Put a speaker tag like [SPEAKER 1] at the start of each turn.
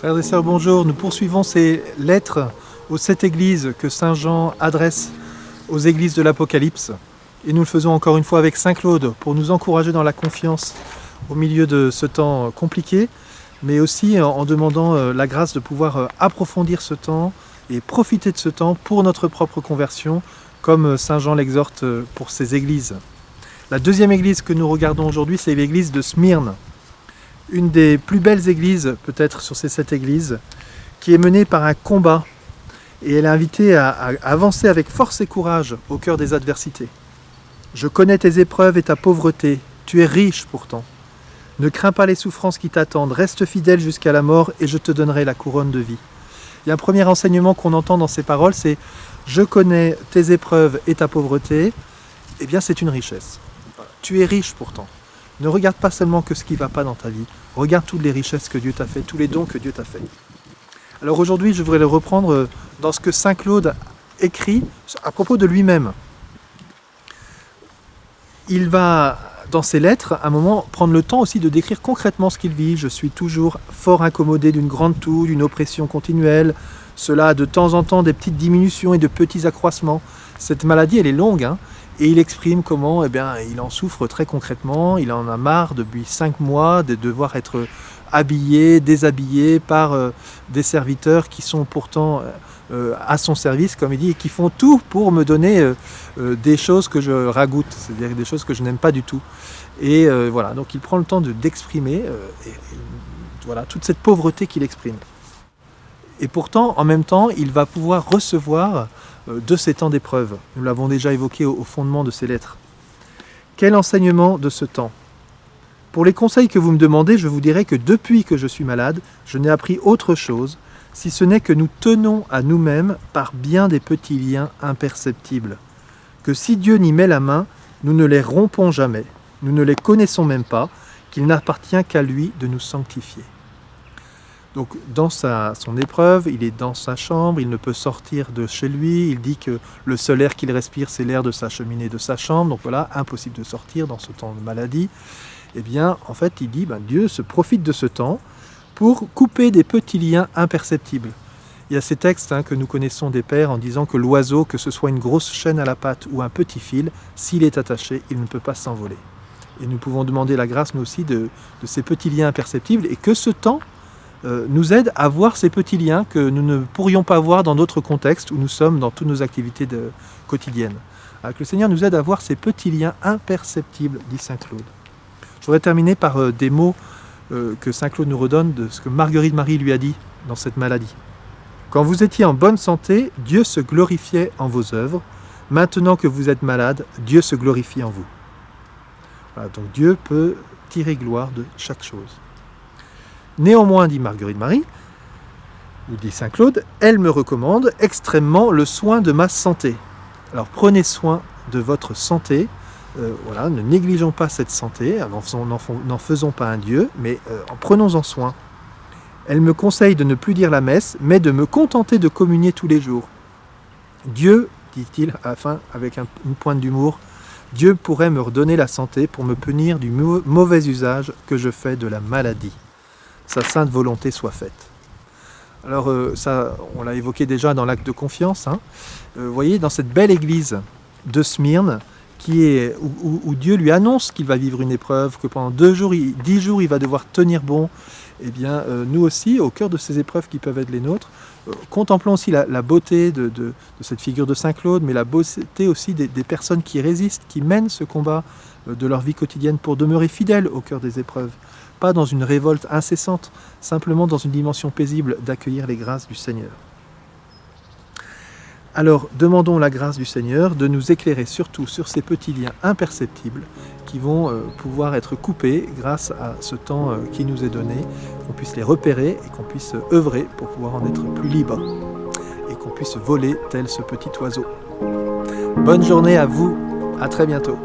[SPEAKER 1] Frères et sœurs, bonjour. Nous poursuivons ces lettres aux 7 églises que Saint Jean adresse aux églises de l'Apocalypse. Et nous le faisons encore une fois avec Saint Claude pour nous encourager dans la confiance au milieu de ce temps compliqué, mais aussi en demandant la grâce de pouvoir approfondir ce temps et profiter de ce temps pour notre propre conversion, comme Saint Jean l'exhorte pour ces églises. La deuxième église que nous regardons aujourd'hui, c'est l'église de Smyrne. Une des plus belles églises, peut-être sur ces 7 églises, qui est menée par un combat. Et elle est invitée à avancer avec force et courage au cœur des adversités. Je connais tes épreuves et ta pauvreté. Tu es riche pourtant. Ne crains pas les souffrances qui t'attendent. Reste fidèle jusqu'à la mort et je te donnerai la couronne de vie. Il y a un premier enseignement qu'on entend dans ces paroles, c'est « Je connais tes épreuves et ta pauvreté ». Eh bien, c'est une richesse. Tu es riche pourtant. Ne regarde pas seulement que ce qui ne va pas dans ta vie. Regarde toutes les richesses que Dieu t'a fait, tous les dons que Dieu t'a fait. Alors aujourd'hui, je voudrais le reprendre dans ce que Saint Claude écrit à propos de lui-même. Il va, dans ses lettres, à un moment, prendre le temps aussi de décrire concrètement ce qu'il vit. Je suis toujours fort incommodé d'une grande toux, d'une oppression continuelle. Cela a de temps en temps des petites diminutions et de petits accroissements. Cette maladie, elle est longue, hein. Et il exprime comment il en souffre très concrètement, il en a marre depuis 5 mois de devoir être habillé, déshabillé par des serviteurs qui sont pourtant à son service, comme il dit, et qui font tout pour me donner des choses que je ragoute, c'est-à-dire des choses que je n'aime pas du tout. Et voilà, donc il prend le temps d'exprimer voilà, toute cette pauvreté qu'il exprime. Et pourtant, en même temps, il va pouvoir recevoir de ces temps d'épreuve. Nous l'avons déjà évoqué au fondement de ces lettres. Quel enseignement de ce temps? Pour les conseils que vous me demandez, je vous dirai que depuis que je suis malade, je n'ai appris autre chose, si ce n'est que nous tenons à nous-mêmes par bien des petits liens imperceptibles. Que si Dieu n'y met la main, nous ne les rompons jamais, nous ne les connaissons même pas, qu'il n'appartient qu'à lui de nous sanctifier. Donc dans son épreuve, il est dans sa chambre, il ne peut sortir de chez lui, il dit que le seul air qu'il respire, c'est l'air de sa cheminée, de sa chambre, donc voilà, impossible de sortir dans ce temps de maladie. Eh bien, en fait, il dit, Dieu se profite de ce temps pour couper des petits liens imperceptibles. Il y a ces textes que nous connaissons des pères en disant que l'oiseau, que ce soit une grosse chaîne à la patte ou un petit fil, s'il est attaché, il ne peut pas s'envoler. Et nous pouvons demander la grâce, nous aussi, de ces petits liens imperceptibles, et que ce temps nous aide à voir ces petits liens que nous ne pourrions pas voir dans d'autres contextes où nous sommes dans toutes nos activités quotidiennes. Alors que le Seigneur nous aide à voir ces petits liens imperceptibles, dit Saint Claude. Je voudrais terminer par des mots que Saint Claude nous redonne de ce que Marguerite Marie lui a dit dans cette maladie. Quand vous étiez en bonne santé, Dieu se glorifiait en vos œuvres. Maintenant que vous êtes malade, Dieu se glorifie en vous. Voilà, donc Dieu peut tirer gloire de chaque chose. Néanmoins, dit Marguerite Marie, ou dit Saint Claude, elle me recommande extrêmement le soin de ma santé. Alors prenez soin de votre santé, voilà, ne négligeons pas cette santé, n'en faisons pas un Dieu, mais prenons-en soin. Elle me conseille de ne plus dire la messe, mais de me contenter de communier tous les jours. Dieu, dit-il à la fin avec une pointe d'humour, Dieu pourrait me redonner la santé pour me punir du mauvais usage que je fais de la maladie. Sa sainte volonté soit faite. Alors ça, on l'a évoqué déjà dans l'acte de confiance. Vous voyez, dans cette belle église de Smyrne, où Dieu lui annonce qu'il va vivre une épreuve, que pendant 10 jours, il va devoir tenir bon. Eh bien, nous aussi, au cœur de ces épreuves qui peuvent être les nôtres, contemplons aussi la beauté de cette figure de Saint Claude, mais la beauté aussi des personnes qui résistent, qui mènent ce combat de leur vie quotidienne pour demeurer fidèles au cœur des épreuves. Pas dans une révolte incessante, simplement dans une dimension paisible d'accueillir les grâces du Seigneur. Alors, demandons la grâce du Seigneur de nous éclairer surtout sur ces petits liens imperceptibles qui vont pouvoir être coupés grâce à ce temps qui nous est donné, qu'on puisse les repérer et qu'on puisse œuvrer pour pouvoir en être plus libre et qu'on puisse voler tel ce petit oiseau. Bonne journée à vous, à très bientôt.